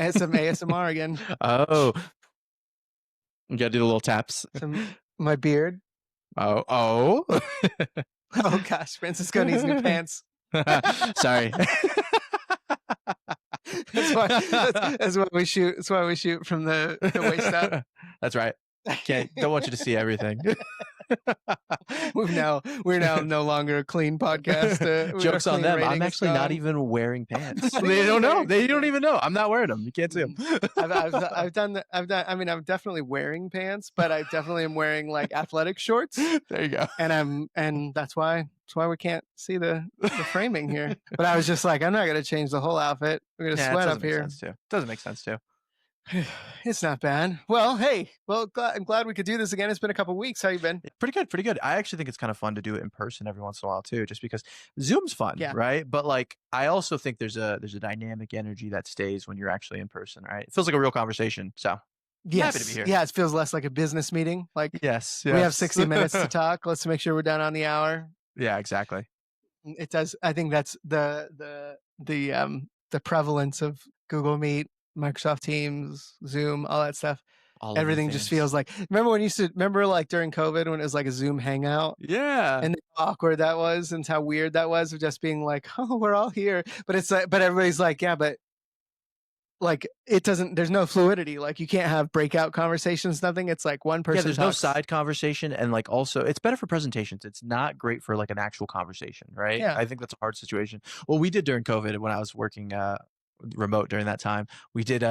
some ASMR again. Oh, you gotta do the little taps. My beard. Oh. Oh gosh, Francisco needs new pants. Sorry. That's why we shoot. That's why we shoot from the waist up. That's right. Don't want you to see everything. We're now no longer a clean podcast. Jokes on them. I'm actually not even wearing pants. They don't know. They don't even know. I'm not wearing them. You can't see them. I've done. I mean, I'm definitely wearing pants, but I definitely am wearing like athletic shorts. There you go. And that's why we can't see the framing here. But I was just like, I'm not gonna change the whole outfit. We're gonna sweat up here. Doesn't make sense too. It's not bad. Well, hey, I'm glad we could do this again. It's been a couple weeks. How you been? Pretty good. I actually think it's kind of fun to do it in person every once in a while too, just because Zoom's fun, right? But like, I also think there's a dynamic energy that stays when you're actually in person, right? It feels like a real conversation. So yes, happy to be here. Yeah, it feels less like a business meeting. Like yes. We have 60 minutes to talk. Let's make sure we're done on the hour. Yeah, exactly. It does. I think that's the prevalence of Google Meet, Microsoft Teams, Zoom, all that stuff. Everything just feels like, remember like during COVID when it was like a Zoom hangout? Yeah. And how awkward that was and how weird that was of just being like, oh, we're all here. But it's like, but everybody's like, yeah, but like it doesn't, there's no fluidity. Like you can't have breakout conversations, nothing. It's like one person. Yeah, there's no side conversation. And like also it's better for presentations. It's not great for like an actual conversation, right? Yeah. I think that's a hard situation. Well, we did during COVID when I was working remote during that time, we did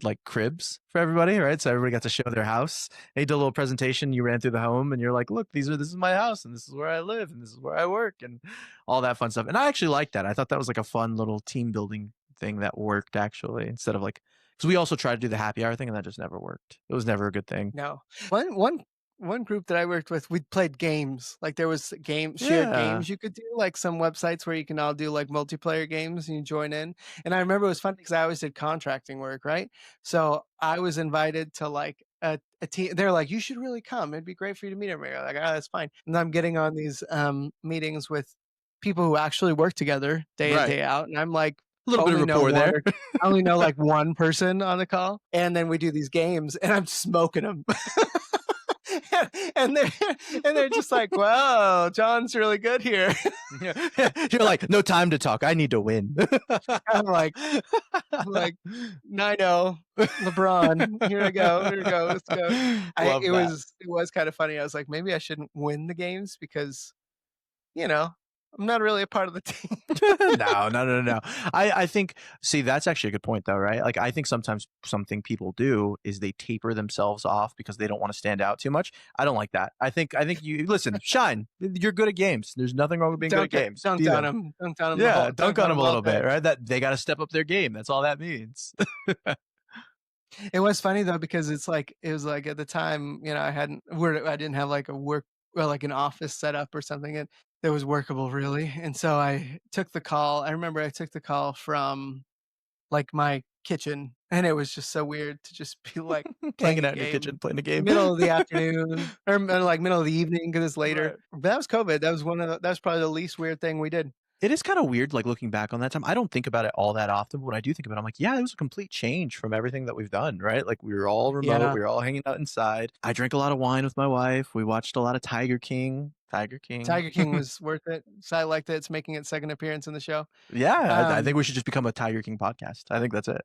like cribs for everybody, right? So everybody got to show their house. They did a little presentation. You ran through the home and you're like, look, this is my house and this is where I live and this is where I work and all that fun stuff. And I actually liked that. I thought that was like a fun little team building thing that worked actually, instead of like, because we also tried to do the happy hour thing and that just never worked. It was never a good thing. No. One group that I worked with, we played games. Like there was shared games you could do, like some websites where you can all do like multiplayer games and you join in. And I remember it was fun because I always did contracting work, right? So I was invited to like a team. They're like, you should really come. It'd be great for you to meet everybody. Like, oh, that's fine. And I'm getting on these meetings with people who actually work together day in, day out. And I'm like, a little bit of rapport there. I only know like one person on the call. And then we do these games and I'm smoking them. and they're just like, wow, John's really good here. You're like, no time to talk. I need to win. I'm like 9-0, LeBron. Here we go. Let's go. It was kind of funny. I was like, maybe I shouldn't win the games because, I'm not really a part of the team. No. I think, see, that's actually a good point though, right? Like, I think sometimes something people do is they taper themselves off because they don't want to stand out too much. I don't like that. I think you listen, shine. You're good at games. There's nothing wrong with being good at games. Dunk on them. Yeah, dunk on them a little bit, right? That they got to step up their game. That's all that means. It was funny though because it was like at the time, I didn't have like a work or like an office set up or something that was workable really. And so I took the call. I remember I took the call from like my kitchen and it was just so weird to just be like playing it out in your kitchen, playing a game. Middle of the afternoon or like middle of the evening because it's later. Right. But that was COVID. That was probably the least weird thing we did. It is kind of weird, like looking back on that time. I don't think about it all that often, but when I do think about it, I'm like, yeah, it was a complete change from everything that we've done, right? Like we were all remote, we were all hanging out inside. I drank a lot of wine with my wife. We watched a lot of Tiger King. Tiger King was worth it. So I liked it. It's making its second appearance in the show. Yeah, I think we should just become a Tiger King podcast. I think that's it.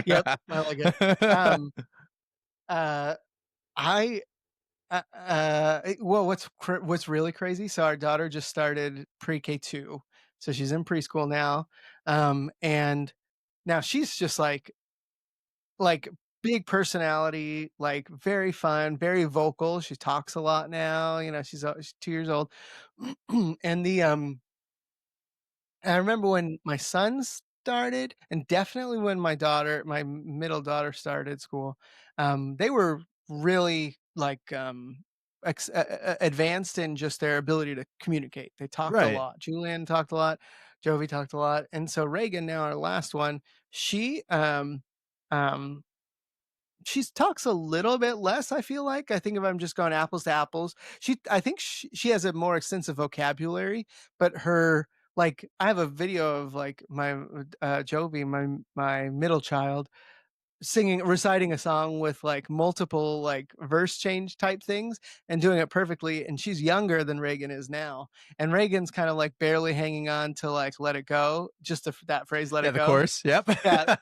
Yep, I like it. Well, what's really crazy? So our daughter just started pre-K 2, so she's in preschool now, and now she's just like big personality, like very fun, very vocal. She talks a lot now. She's 2 years old, and I remember when my son started, and definitely when my middle daughter started school, they were really like advanced in just their ability to communicate. They talked a lot. Julian talked a lot. Jovi talked a lot. And so Reagan, now our last one, she talks a little bit less, I feel like. I think if I'm just going apples to apples, I think she has a more extensive vocabulary, but her like, I have a video of, like, my, Jovi, my middle child, reciting a song with, like, multiple, like, verse change type things and doing it perfectly, and she's younger than Reagan is now, and Reagan's kinda, like, barely hanging on to, like, "Let it go," just the that phrase, "Let Yeah, it the go." course. Yep. Yeah,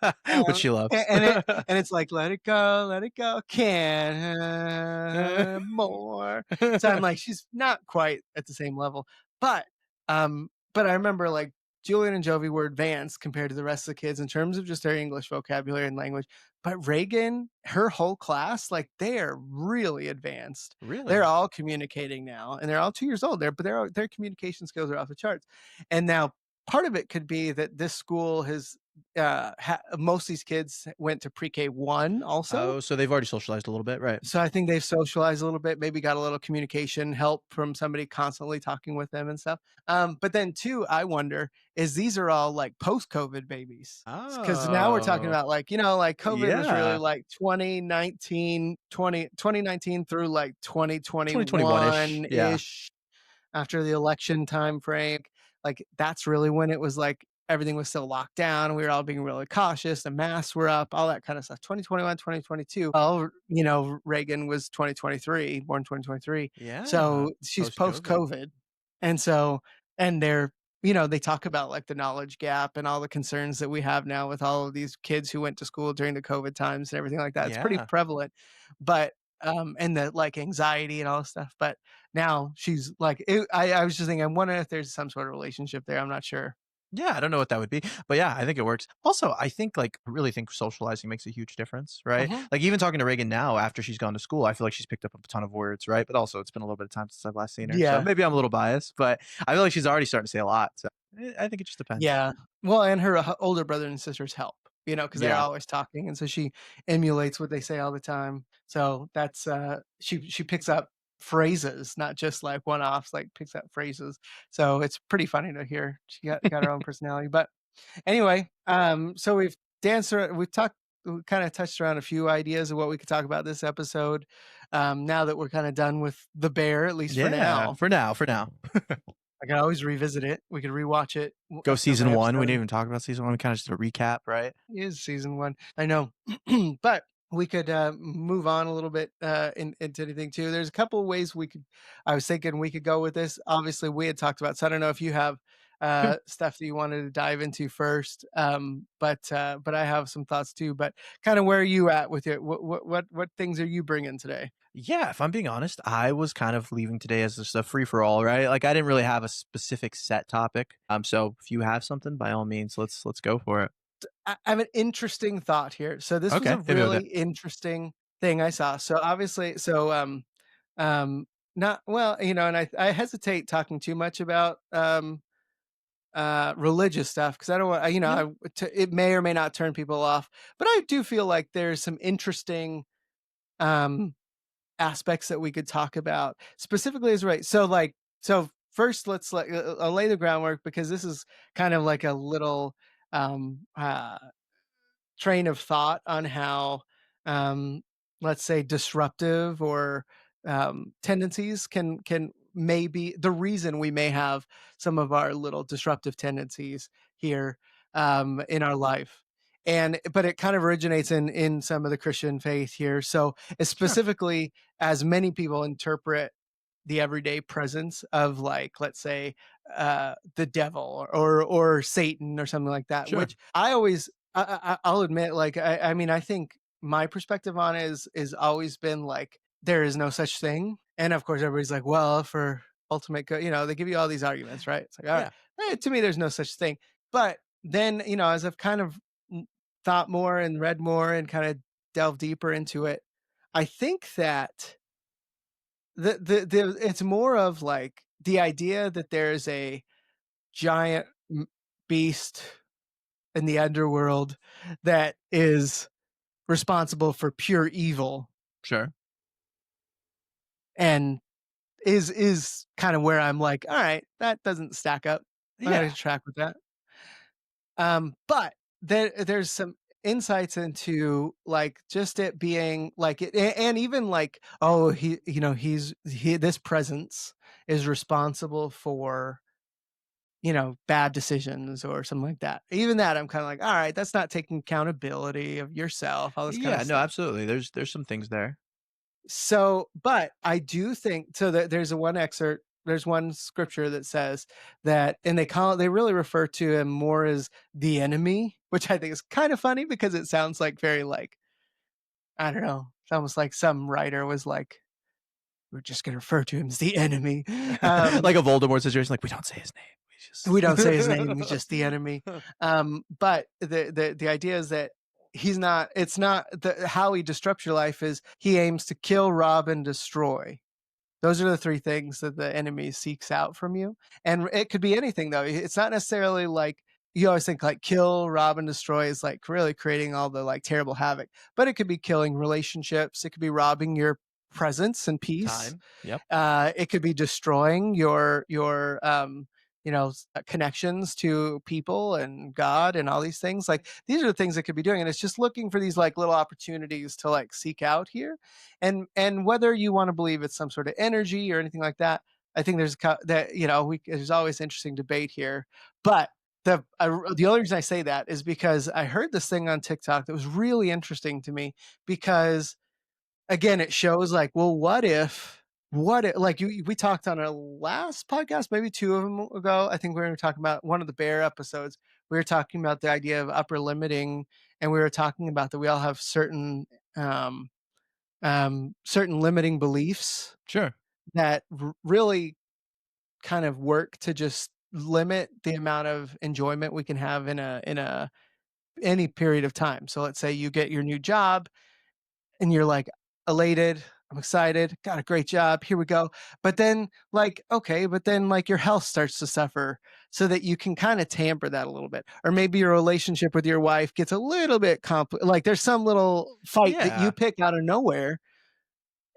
Which um, she loves. and it's like, let it go, can't more." So I'm like, she's not quite at the same level, but, but I remember, like, Julian and Jovi were advanced compared to the rest of the kids in terms of just their English vocabulary and language, but Reagan, her whole class, like, they are really advanced. They're Really? all communicating now, and they're all 2 years old, their communication skills are off the charts, and now part of it could be that this school has most of these kids went to pre-K 1 also. Oh, so they've already socialized a little bit, right? So I think they've socialized a little bit, maybe got a little communication help from somebody constantly talking with them and stuff. But then too, I wonder is these are all like post-COVID babies. Because now we're talking Oh, about like, like COVID was really yeah. like 2019 through like 2021-ish. Yeah. 2021-ish after the election time frame. Like that's really when it was like everything was still locked down. We were all being really cautious. The masks were up, all that kind of stuff. 2021, 2022. Well, Reagan was 2023, born 2023. Yeah. So she's post Post-COVID. COVID. And so, and they're, they talk about like the knowledge gap and all the concerns that we have now with all of these kids who went to school during the COVID times and everything like that. It's pretty Yeah. prevalent, but, and the like anxiety and all this stuff. But now she's like I was just thinking, I'm wondering if there's some sort of relationship there, I'm not sure. Yeah, I don't know what that would be, but yeah, I think it works. Also, I think I really think socializing makes a huge difference, right? Mhm. Like even talking to Reagan now after she's gone to school, I feel like she's picked up a ton of words, right? But also, it's been a little bit of time since I've last seen her, so Yeah, maybe I'm a little biased, but I feel like she's already starting to say a lot. So I think it just depends. yeah. Well, and her, older brother and sisters help, because 'cause they're Yeah. always talking, and so she emulates what they say all the time. So that's, she picks up phrases, not just, like, one-offs, like, picks up phrases. So it's pretty funny to hear. She got her own personality, but anyway, so we've talked we kinda touched around a few ideas of what we could talk about this episode. Now that we're kinda done with The Bear, at least for Yeah. now. For now. For now. I can always revisit it. We could rewatch it Go episode by season one. We episode. didn't even talk about season one. We kind of just did a recap, right? It is season 1. I know. But we could, move on a little bit, into anything too. There's a couple of ways I was thinking we could go with this. Obviously, we had talked about, so I don't know if you have, stuff that you wanted to dive into first, but I have some thoughts too. But kinda where are you at with it? What things are you bringing today? Yeah, if I'm being honest, I was kind of leaving today as just a free for all, right? Like I didn't really have a specific set topic. So if you have something, by all means, let's go for it. I have an interesting thought here. So this was a Okay, hit me with really it. interesting thing I saw. So obviously, um, not well, and I hesitate talking too much about religious stuff because I don't want, Yeah, it may or may not turn people off, but I do feel like there's some interesting um aspects that we could talk about specifically as right. So first, let's I'll lay the groundwork because this is kind of like a little um uh train of thought on how, um, let's say, disruptive or tendencies can maybe the reason we may have some of our little disruptive tendencies here in our life. And but it kind of originates in some of the Christian faith here. So sure, specifically, as many people interpret the everyday presence of like let's say the devil or Satan or something like that, sure. which I always I'll admit, like, I mean, I think my perspective on it is always been like there is no such thing, and of course everybody's like, well, for ultimate good, they give you all these arguments, right? It's like, all right, Yeah, to me, there's no such thing. But then, as I've kind of thought more and read more and kind of delved deeper into it, I think that the it's more of like the idea that there's a giant beast in the underworld that is responsible for pure evil sure. and is kind of where I'm like, all right, that doesn't stack up. I'm gonna Yeah, track with that. But there's some insights into like just it being like it, and even like, oh, he this presence is responsible for bad decisions or something like that. Even that, I'm kind of like, all right, that's not taking accountability of yourself, all this kind of Yeah, no, stuff. absolutely. There's some things there. So, but I do think so that there's a one excerpt, there's one scripture that says that, and they really refer to him more as the enemy, which I think is kind of funny because it sounds like very like, I don't know, it's almost like some writer was like, we're just going to refer to him as the enemy. Like a Voldemort situation, like we don't say his name. We don't say his name; he's We just the enemy. But the idea is that he's not. It's not how he disrupts your life is he aims to kill, rob, and destroy. Those are the three things that the enemy seeks out from you. And it could be anything though. It's not necessarily like you always think like kill, rob, and destroy is like really creating all the like terrible havoc. But it could be killing relationships. It could be robbing your presence and peace. time. Yep. It could be destroying your connections to people and God and all these things. Like these are the things it could be doing, and it's just looking for these like little opportunities to like seek out here, and whether you want to believe it's some sort of energy or anything like that. I think there's always interesting debate here, but the only reason I say that is because I heard this thing on TikTok that was really interesting to me because again, it shows like, well, what if like we talked on our last podcast, maybe two of them ago. I think we were talking about one of the bear episodes. We were talking about the idea of upper limiting, and we were talking about that we all have um, certain limiting beliefs Sure. that really kind of work to just limit the amount of enjoyment we can have in a any period of time. So let's say you get your new job and you're like elated, I'm excited, got a great job, here we go. But then like, okay, but then like your health starts to suffer so that you can kind of tamper that a little bit. Or maybe your relationship with your wife gets a little bit like there's some little fight that you Yeah. pick out of nowhere,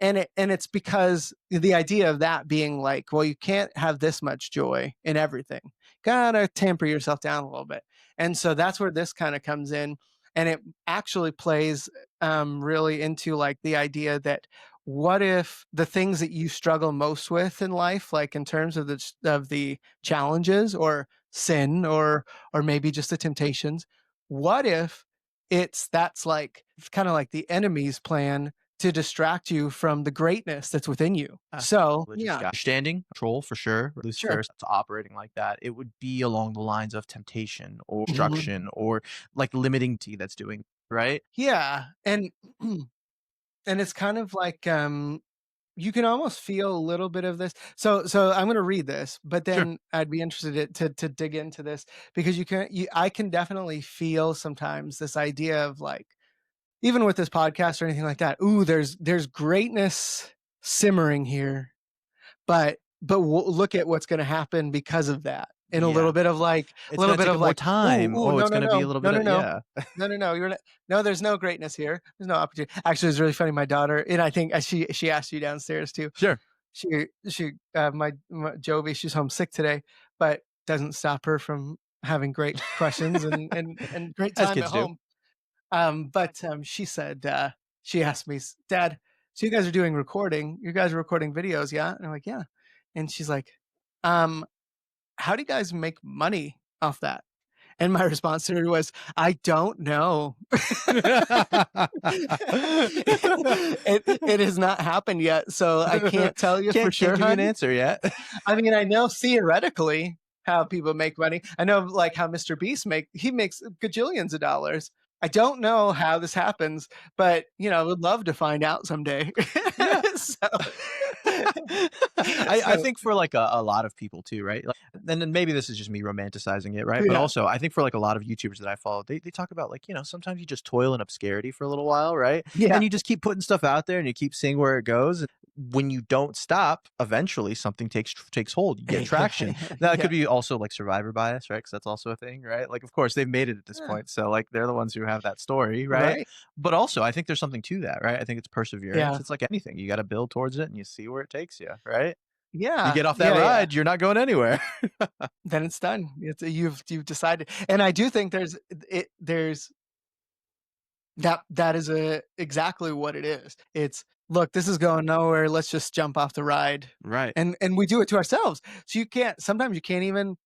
and it's because the idea of that being like, well, you can't have this much joy in everything, gotta temper yourself down a little bit. And so that's where this kind of comes in, and it actually plays really into like the idea that what if the things that you struggle most with in life, like in terms of the challenges or sin or maybe just the temptations, what if that's like kind of like the enemy's plan to distract you from the greatness that's within you. So, Just yeah, understanding control for sure. sure. Lucifer's operating like that. It would be along the lines of temptation or Mhm. destruction or like limiting T that's doing right. Yeah, and and it's kind of like, you can almost feel a little bit of this. So I'm gonna read this, but Sure. then I'd be interested to dig into this because I can definitely feel sometimes this idea of like, even with this podcast or anything like that, ooh, there's greatness simmering here. Look at what's gonna happen because of that. And a Yeah. little bit of like a It's little gonna bit take of up more like, "Ooh, time. ooh, Oh, no, it's no, gonna be a no. little No, bit no, of no. yeah. No, no, no, you're not no, there's no greatness here. There's no opportunity." Actually, it's really funny, my daughter and I think, she asked you downstairs too. Sure. My Jovi, she's homesick today, but doesn't stop her from having great questions and great As time at kids do. home. She said, she asked me, "Dad, so you guys are doing recording? You guys are recording videos, yeah?" And I'm like, "Yeah." And she's like, um, "How do you guys make money off that?" And my response to her was, "I don't know." It has not happened yet, so I can't tell you for Can't sure, give you an hon. answer yet. I mean, I know theoretically how people make money. I know like how Mr. Beast he makes gajillions of dollars. I don't know how this happens, but would love to find out someday. Yeah. So, I so think for like a lot of people too, right? Like, and then maybe this is just me romanticizing it, right? But yeah, also, I think for like a lot of YouTubers that I follow, they talk about like, sometimes you just toil in obscurity for a little while, right? yeah, And you just keep putting stuff out there and you keep seeing where it goes. And when you don't stop, eventually something takes hold. You get traction. Now, it could yeah, be also like survivor bias, right? Because that's also a thing, right? Like, of course, they've made it at this yeah, point. So, like, they're the ones who have that story, right? right, But also, I think there's something to that, right? I think it's perseverance. yeah, It's like anything. You got to build towards it and you see where it takes you, right? You yeah, get off that yeah, yeah. ride, you're not going anywhere. Then it's done. You've decided, and I do think there's that is exactly what it is. It's, "Look, this is going nowhere, let's just jump off the ride." Right. And we do it to ourselves. So sometimes you can't even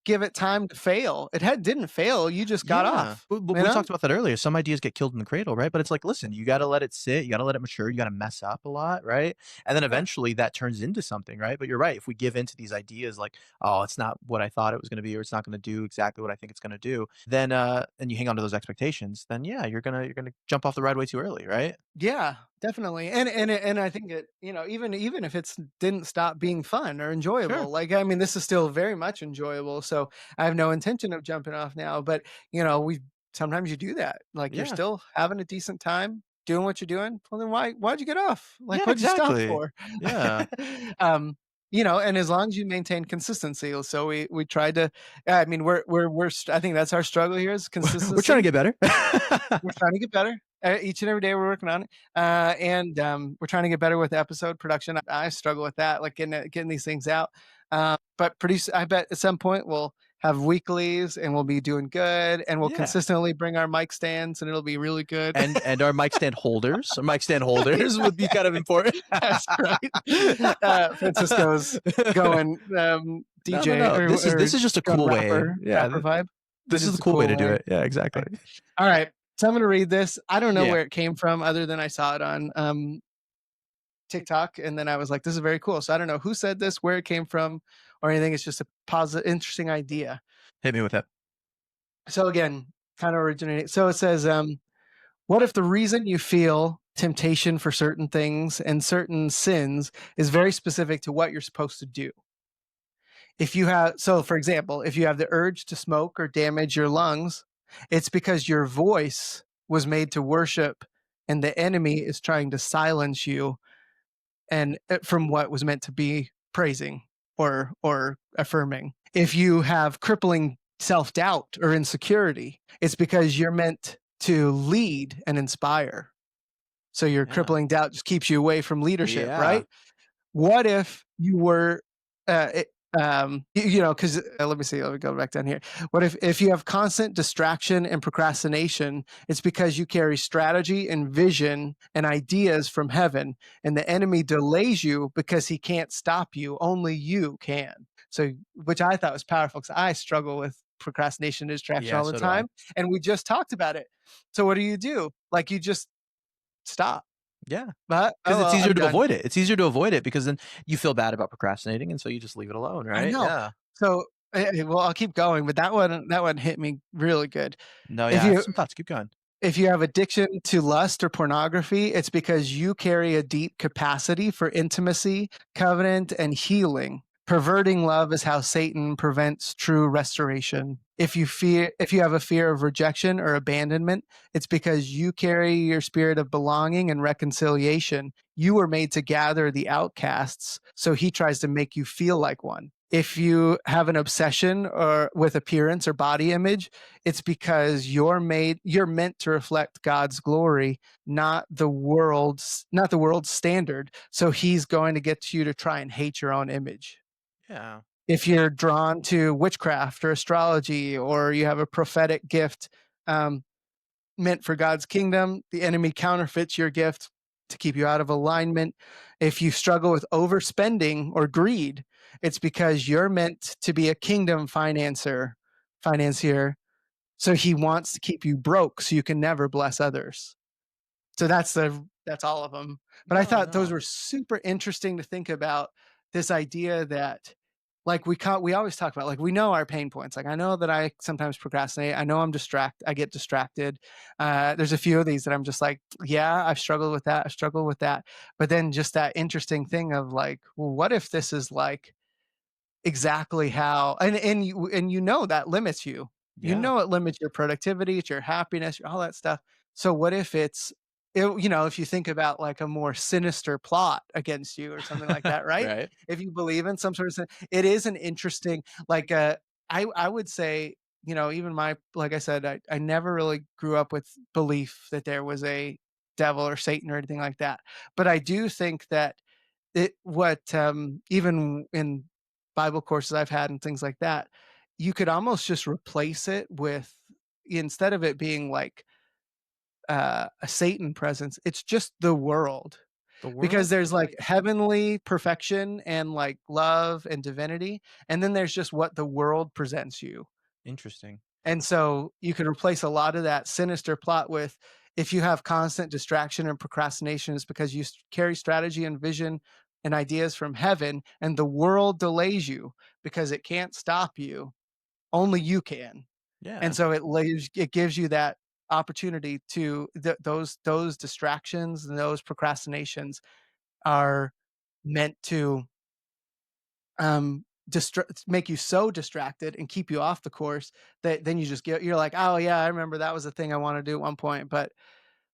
give it time to fail. Didn't fail, you just got Yeah, off, but you we know? talked about that earlier. Some ideas get killed in the cradle, right? But it's like, listen, you gotta let it sit, you gotta let it mature, you gotta mess up a lot, right? And then Yeah. eventually that turns into something, right? But you're right. If we give into these ideas like, oh, it's not what I thought it was gonna be, or it's not gonna do exactly what I think it's gonna do, then and you hang on to those expectations, then yeah, you're gonna jump off the ride way too early, right? Yeah, definitely, and I think it, even if it's didn't stop being fun or Sure. enjoyable, like, I mean, this is still very much enjoyable, so I have no intention of jumping off now, but, we sometimes you do that, like, you're Yeah. still having a decent time doing what you're doing, well, then why'd you get off? Yeah, Like, what'd you stop exactly. for? Yeah. Um, and as long as you maintain consistency, so we tried to I mean, I think that's our struggle here is We're trying to consistency. get better. We're trying to get better. Each and every day we're working on it. And we're trying to get better with episode production. I struggle with that, like getting these things out. But I bet at some point we'll have weeklies and we'll be doing good and we'll Yeah. consistently bring our mic stands and it'll be really good. And our mic stand holders would be kind of important. That's right. Francisco's going No, no, DJ no. This or is just a going cool way. Yeah, rapper vibe. It this is is the a cool way cool to do way. it. Yeah, exactly. Okay. All right. So I'm gonna read this. I don't know Yeah. where it came from other than I saw it on TikTok, and then I was like, "This is very cool." So I don't know who said this, where it came from, or anything. It's just a positive, interesting idea. Hit me with it. So again, kind of originating. So it says, "What if the reason you feel temptation for certain things and certain sins is very specific to what you're supposed to do? If you have, so for example, if you have the urge to smoke or damage your lungs, it's because your voice was made to worship, and the enemy is trying to silence you and from what was meant to be praising or affirming. If you have crippling self-doubt or insecurity, it's because you're meant to lead and inspire. So your Yeah. crippling doubt just keeps you away from leadership, Yeah. right? What if you were, it, because let me see, let me go back down here. What if you have constant distraction and procrastination? It's because you carry strategy and vision and ideas from heaven, and the enemy delays you because he can't stop you. Only you can. So, which I thought was powerful because I struggle with procrastination and distraction Yeah, all the so do I. time, and we just talked about it. So, what do? Like, you just stop. Yeah. But Because oh it's well, easier I'm to done. avoid it. It's easier to avoid it because then you feel bad about procrastinating, and so you just leave it alone, I right? know. Yeah. So, well, I'll keep going, but that one hit me really good. No, If yeah, I have you some thoughts. Keep going. if you have addiction to lust or pornography, it's because you carry a deep capacity for intimacy, covenant, and healing. Perverting love is how Satan prevents true restoration. If you have a fear of rejection or abandonment, it's because you carry your spirit of belonging and reconciliation. You were made to gather the outcasts, so he tries to make you feel like one. If you have an obsession or with appearance or body image, it's because you're meant to reflect God's glory, not the world's standard. So he's going to get you to try and hate your own image. Yeah. If you're drawn to witchcraft or astrology, or you have a prophetic gift um, meant for God's kingdom, the enemy counterfeits your gift to keep you out of alignment. If you struggle with overspending or greed, it's because you're meant to be a kingdom financier. So he wants to keep you broke so you can never bless others. So that's all of them. But I No, thought those no. were super interesting to think about, this idea that, like, we always talk about, like, we know our pain points. Like, I know that I sometimes procrastinate. I know I get distracted. There's a few of these that I'm just like, yeah, I've struggled with that. I've struggled with that. But then just that interesting thing of like, well, what if this is like exactly how, and that limits you. Yeah. It limits your productivity, it's your happiness, all that stuff. So what if if you think about like a more sinister plot against you or something like that, right? Right. If you believe in some sort of it is an interesting, like, I would say, even like I said, I never really grew up with belief that there was a devil or Satan or anything like that. But I do think that even in Bible courses I've had and things like that, you could almost just replace it with, instead of it being like a Satan presence, it's just the world. The because world? there's like heavenly perfection and like love and divinity, and then there's just what the world presents you. Interesting. And so you could replace a lot of that sinister plot with, if you have constant distraction and procrastination, it's because you carry strategy and vision and ideas from heaven, and the world delays you because it can't stop you. Only you can. And Yeah. so it gives you that opportunity to those distractions and those procrastinations are meant to make you so distracted and keep you off the course that then you're like, oh yeah, I remember that was a thing I want to do at one point, but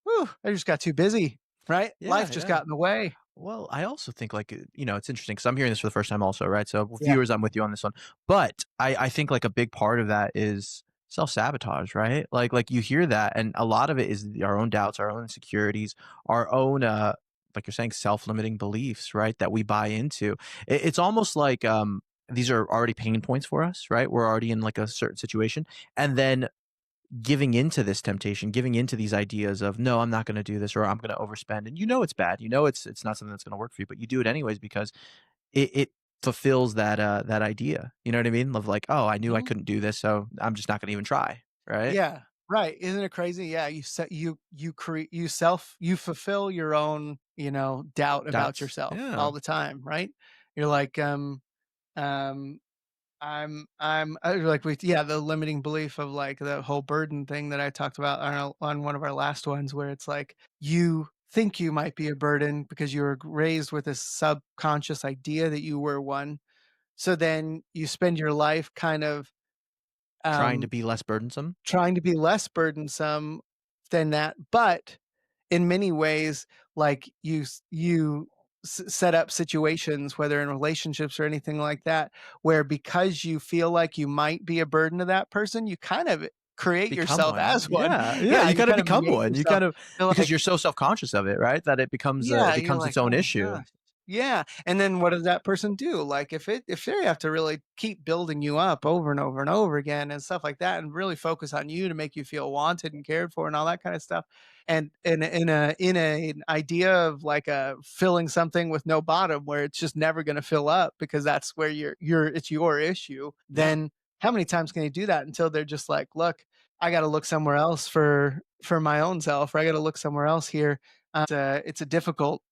whew, I just got too busy, right? Yeah, Life just yeah. got in the way. Well, I also think like it's interesting because I'm hearing this for the first time also, right? So Yeah. viewers, I'm with you on this one, but I think like a big part of that is self sabotage, right? Like you hear that, and a lot of it is our own doubts, our own insecurities, our own like you're saying, self limiting beliefs, right? That we buy into. It's almost like these are already pain points for us, right? We're already in like a certain situation, and then giving into this temptation, giving into these ideas of no, I'm not going to do this or I'm going to overspend. And you know it's bad. You know it's not something that's going to work for you, but you do it anyways because it fulfills that idea. You know what I mean? Of like, oh, I knew I Mhm. couldn't do this, so I'm just not going to even try. Right? Yeah, right. Isn't it crazy? Yeah, you create you fulfill your own, doubt about Doubts. yourself Yeah. all the time, right? You're like, um I'm like with yeah, the limiting belief of like the whole burden thing that I talked about on one of our last ones, where it's like you think you might be a burden because you were raised with this subconscious idea that you were one. So then you spend your life kind of Trying to um be less burdensome. trying to be less burdensome than that, but in many ways, like set up situations, whether in relationships or anything like that, where because you feel like you might be a burden to that person, you kind of create Become yourself one. as one. Yeah. Yeah. Yeah, You you kind of kind of become make one. You yourself kind of feel because like, you're so self conscious of it, right? That it yeah, you're becomes like, its own "Oh my issue. gosh." Yeah, and then what does that person do? Like, if they have to really keep building you up over and over and over again and stuff like that, and really focus on you to make you feel wanted and cared for and all that kinda stuff, and in an idea of, like, filling something with no bottom where it's just never gonna fill up because that's where it's your issue, Yeah. then how many times can you do that until they're just like, "Look, I gotta look somewhere else for my own self, or I gotta look somewhere else here."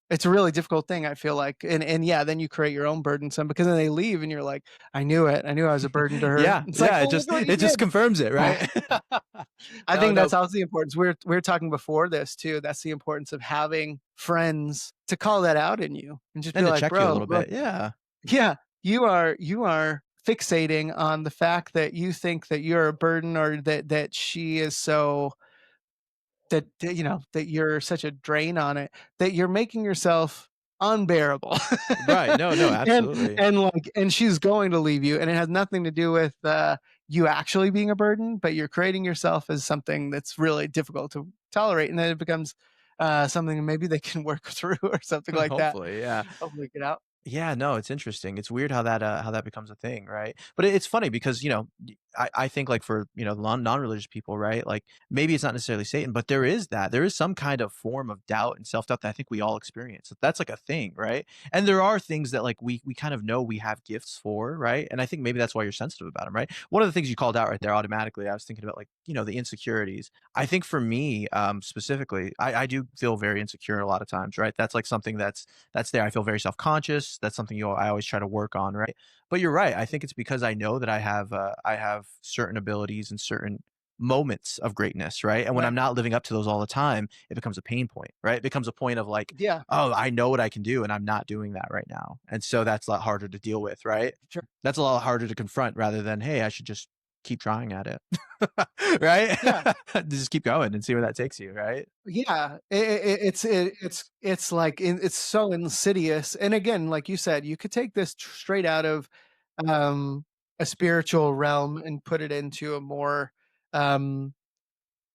It's a really difficult thing, I feel like, and yeah, then you create your own burdensome because then they leave and you're like, "I knew it. I knew I was a burden to her." Yeah. It's like, Yeah. "Well, look what you It just did." confirms it, right? I No, think no. that's also the importance. We are talking before this too. That's the importance of having friends to call that out in you and just be And to like, check you a "Bro, little look, bit. Yeah. yeah, you are fixating on the fact that you think that you're a burden or that she is so that you're such a drain on it, that you're making yourself unbearable." Right. No, no, and absolutely. and she's going to leave you, and it has nothing to do with you actually being a burden, but you're creating yourself as something that's really difficult to tolerate, and then it becomes something maybe they can work through or something like that. Hopefully, yeah. Hopefully get out. Yeah, no, it's interesting. It's weird how that becomes a thing, right? But it's funny because, I think like for, non-religious people, right? Like maybe it's not necessarily Satan, but there is some kind of form of doubt and self-doubt that I think we all experience. That's like a thing, right? And there are things that like we kind of know we have gifts for, right? And I think maybe that's why you're sensitive about them, right? One of the things you called out right there automatically, I was thinking about like, the insecurities. I think for me, specifically, I do feel very insecure a lot of times, right? That's like something that's there. I feel very self-conscious. That's something I always try to work on, right? But you're right. I think it's because I know that I have certain abilities and certain moments of greatness, right? And when I'm Right. not living up to those all the time, it becomes a pain point, right? It becomes a point of like, Yeah. oh, I know what I can do and I'm not doing that right now. And so that's a lot harder to deal with, right? Sure. That's a lot harder to confront rather than, hey, I should just keep trying at it. Right? Yeah. Just keep going and see where that takes you, right? Yeah, it's like it's so insidious. And again, like you said, you could take this straight out of um, a spiritual realm and put it into a more um,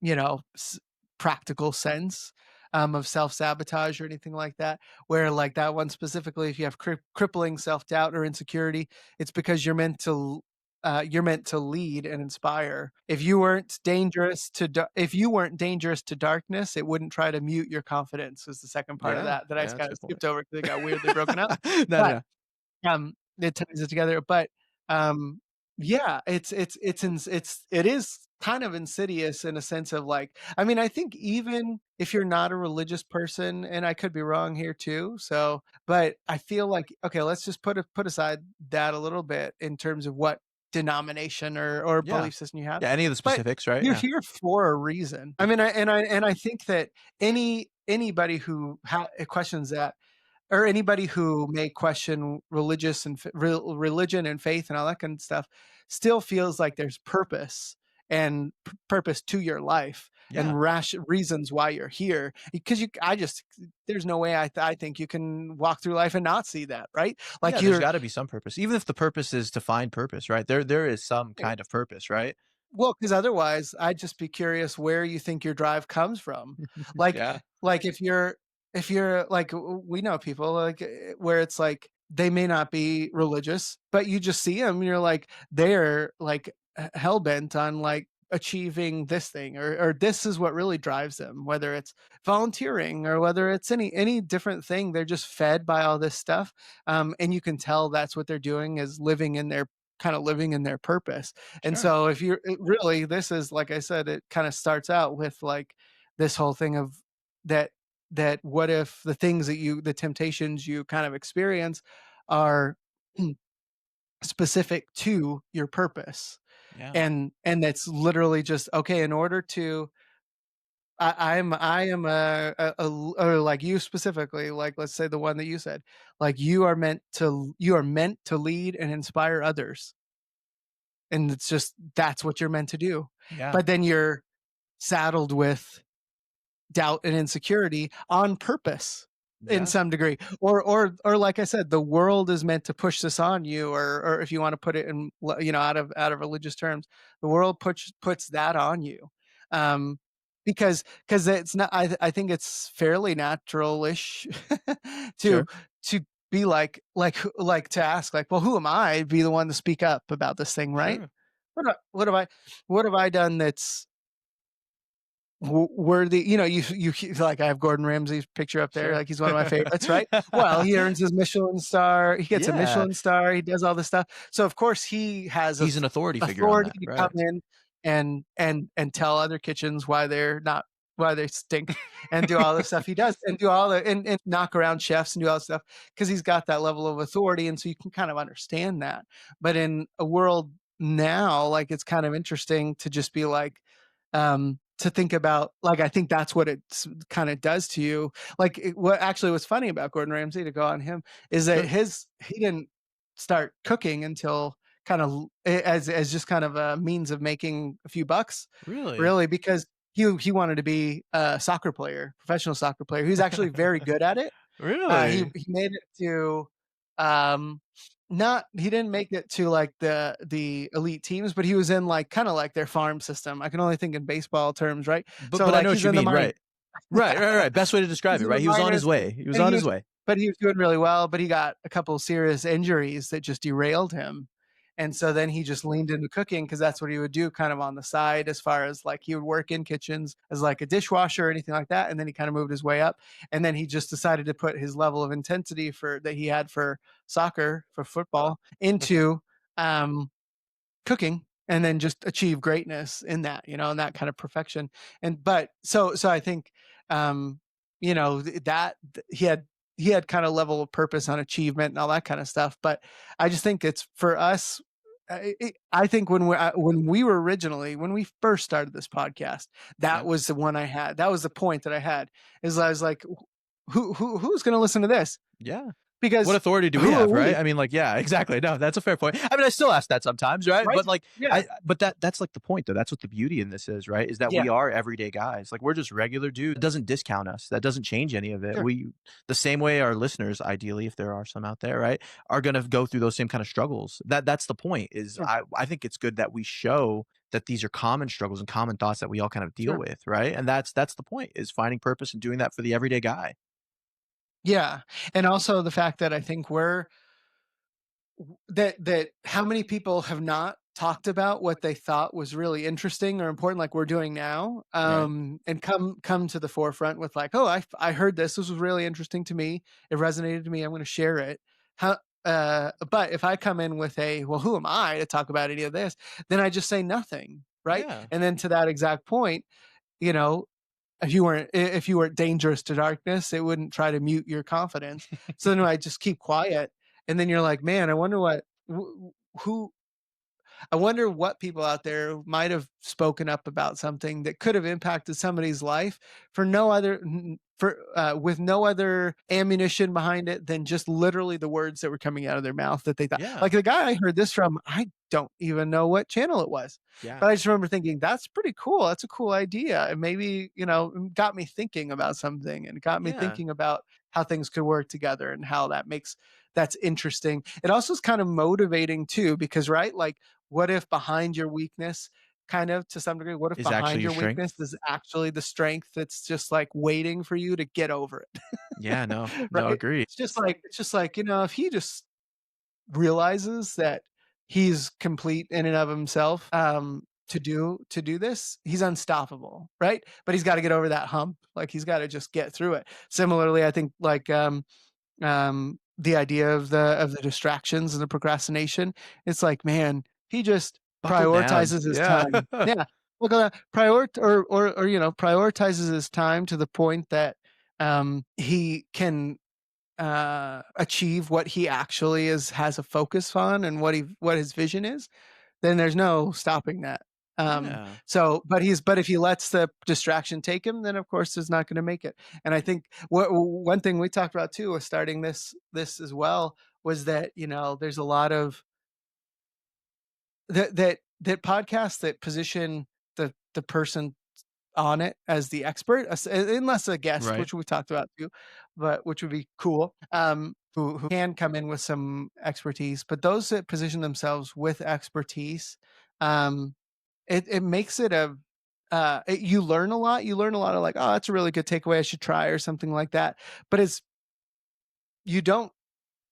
you know s- practical sense of self sabotage or anything like that. Where like that one specifically, if you have crippling self doubt or insecurity, it's because you're meant to. you're meant to lead and inspire. If you weren't dangerous to if you weren't dangerous to darkness, it wouldn't try to mute your confidence. Was the second part of Yeah, that I yeah, just that's kind a of good point. skipped over because it got weirdly broken up. No, no, But no. it ties it together, but, yeah, it is kind of insidious in a sense of, like, I mean, I think even if you're not a religious person, and I could be wrong here too, so but I feel like, okay, let's just put aside that a little bit in terms of what denomination or Yeah. belief system you have, Yeah, any of the but specifics, right? you're Yeah. here for a reason. I mean, I think that anybody who questions that, or anybody who may question religious and religion and faith and all that kind of stuff, still feels like there's purpose and purpose to your life Yeah. and reasons why you're here, because I just, there's no way I think you can walk through life and not see that, right? Like Yeah, there's you're gotta be some purpose. Even if the purpose is to find purpose, right? There is some kind of purpose, right? Well, because otherwise, I'd just be curious where you think your drive comes from. Like Yeah. like, if you're like, we know people, like, where it's like, they may not be religious, but you just see them, and you're like, they're, like, hell-bent on, like, achieving this thing, or this is what really drives them, whether it's volunteering or whether it's any different thing, they're just fed by all this stuff, and you can tell that's what they're doing, is living in their purpose. And Sure. so if you're really, this is, like I said, it kind of starts out with like this whole thing of that what if the things the temptations you kind of experience are specific to your purpose, Yeah. and that's literally just, okay, in order to, I am or like you specifically, like, let's say the one that you said, like, you are meant to lead and inspire others, and it's just, that's what you're meant to do. Yeah. But then you're saddled with doubt and insecurity on purpose in Yeah. some degree, or like I said, the world is meant to push this on you, or if you want to put it in, out of religious terms, the world puts that on you, um because it's not, I think it's fairly natural-ish to Sure. to be like to ask, like, well, who am I to be the one to speak up about this thing, right? Sure. What have I done that's worthy, like, I have Gordon Ramsay's picture up there, Sure. like, he's one of my favorites, right? Well, he earns his Michelin star, he gets a Yeah. Michelin star, he does all this stuff. So, of course, he has He's an authority figure on authority that, to come right. in and tell other kitchens why they stink, and do all the stuff he does, and do all the and knock around chefs and do all this stuff, because 'cause he's got that level of authority, and so you can kind of understand that. But in a world now, like, it's kind of interesting to just be like, to think about, like, I think that's what it kinda does to you. Like, what actually was funny about Gordon Ramsay, to go on him, is that Sure. he didn't start cooking until kind of as just kind of a means of making a few bucks, Really? really, because he wanted to be a soccer player, professional soccer player. He was actually very good at it. Really? He made it to, um, not he didn't make it to, like, the elite teams, but he was in, like, kinda like their farm system. I can only think in baseball terms, right? But So, but I like, know what he's you in the mean, minor right. Right, right, right. Best way to describe he's it, in the right? He was on his minors, way. He was and on his way. he was doing really well, but he got a couple serious injuries that just derailed him, and so then he just leaned into cooking, because that's what he would do kind of on the side, as far as, like, he would work in kitchens as, like, a dishwasher or anything like that, and then he kinda moved his way up, and then he just decided to put his level of intensity that he had for soccer, for football, into, um cooking, and then just achieve greatness in that, and that kind of perfection. And but so I think, he had kind of level of purpose on achievement and all that kind of stuff. But I just think it's for us. I think when we were originally, when we first started this podcast, Yeah. that was the one I had. That was the point that I had. Is I was like, who's going to listen to this? Yeah. What Because authority do we who are have, right? we? I mean, like, yeah, exactly. No, that's a fair point. I mean, I still ask that sometimes, right? Right? But like, Yeah. but that's like the point, though. That's what the beauty in this is, right? Is that Yeah. we are everyday guys. Like, we're just regular dudes. It doesn't discount us. That doesn't change any of it. Sure. The same way our listeners, ideally, if there are some out there, right, are going to go through those same kind of struggles. That's the point. Is Sure. I think it's good that we show that these are common struggles and common thoughts that we all kind of deal Sure. with, right? And that's the point, is finding purpose and doing that for the everyday guy. Yeah, and also the fact that I think that how many people have not talked about what they thought was really interesting or important, like we're doing now, Right. and come to the forefront with like, "Oh, I heard this. This was really interesting to me. It resonated to me. I'm going to share it." How, but if I come in with a, "Well, who am I to talk about any of this?" Then I just say nothing, right? Yeah. And then to that exact point, you know, if you weren't dangerous to darkness, it wouldn't try to mute your confidence. So then I just keep quiet, and then you're like, "Man, I wonder who I wonder what people out there might have spoken up about something that could have impacted somebody's life for no other for with no other ammunition behind it than just literally the words that were coming out of their mouth that they thought." Yeah. Like the guy I heard this from, I don't even know what channel it was, Yeah. but I just remember thinking that's pretty cool. That's a cool idea, and maybe got me thinking about something, and got me Yeah. thinking about how things could work together and how that's interesting. It also is kind of motivating too, because right, like what if behind your weakness, kind of to some degree, what if Is actually behind your your weakness strength. is actually the strength that's just like waiting for you to get over Yeah. No. it, No. right? Agree. It's just like, if he just realizes that he's complete in and of himself, to do this, he's unstoppable, right? But he's got to get over that hump. Like he's got to just get through it. Similarly, I think like the idea of the distractions and the procrastination. It's like, man, he just Buckle down. prioritizes his Yeah. time. Yeah. Look at that. Prioritizes his time to the point that he can achieve what he actually has a focus on and what his vision is. Then there's no stopping that. Yeah. But if he lets the distraction take him, then of course he's not going to make it. And I think one thing we talked about too was starting this as well was that there's a lot of that podcasts that position the person on it as the expert, unless a guest, Right. which we talked about too, but which would be cool. Who can come in with some expertise, but those that position themselves with expertise, um, it makes it you learn a lot. You learn a lot of like, oh, that's a really good takeaway. I should try or something like that. But you don't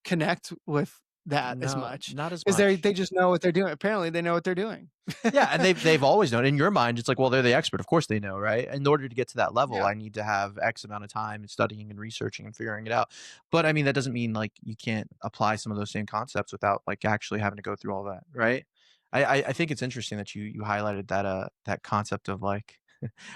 connect with that as No, much not as because much. they just know what they're doing. Apparently, they know what they're doing. Yeah, and they've always known. In your mind, it's like, well, they're the expert. Of course they know, right? In order to get to that level, Yeah. I need to have X amount of time studying and researching and figuring it out. But I mean, that doesn't mean like you can't apply some of those same concepts without like actually having to go through all that, right? I think it's interesting that you highlighted that concept of like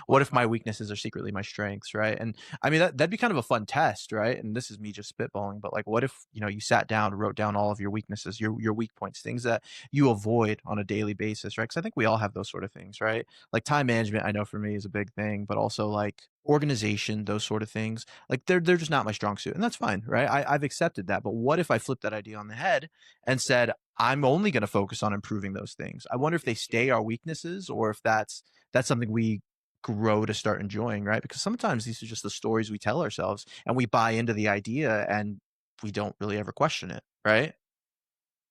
what if my weaknesses are secretly my strengths, right? And I mean that'd be kind of a fun test, right? And this is me just spitballing, but like what if, you sat down and wrote down all of your weaknesses, your weak points, things that you avoid on a daily basis, right? Because I think we all have those sort of things, right? Like time management, I know for me is a big thing, but also like organization, those sort of things. Like they're just not my strong suit, and that's fine, right? I've accepted that. But what if I flipped that idea on the head and said I'm only going to focus on improving those things? I wonder if they stay our weaknesses, or if that's something we grow to start enjoying, right? Because sometimes these are just the stories we tell ourselves, and we buy into the idea, and we don't really ever question it, right?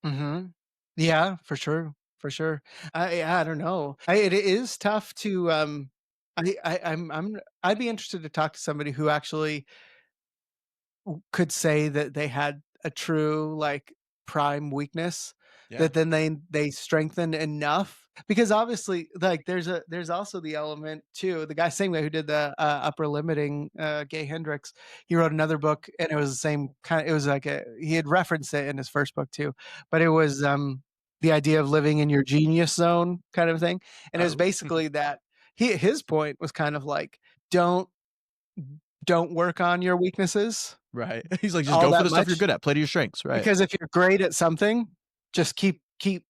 Hmm. Yeah, for sure, for sure. Yeah, I don't know. It is tough to. I'd be interested to talk to somebody who actually could say that they had a true, like, prime weakness Yeah. that then they strengthened enough, because obviously, like, there's also the element too, the guy same guy who did the, upper limiting, Gay Hendricks, he wrote another book, and it was the same kind, it was like he had referenced it in his first book too, but it was, the idea of living in your genius zone kind of thing, and it was Oh, basically that his point was kind of like, "Don't don't work on your weaknesses right. He's like, just all go for that the stuff you're much, good at. Play to your strengths, right? because if you're great at something, just keep b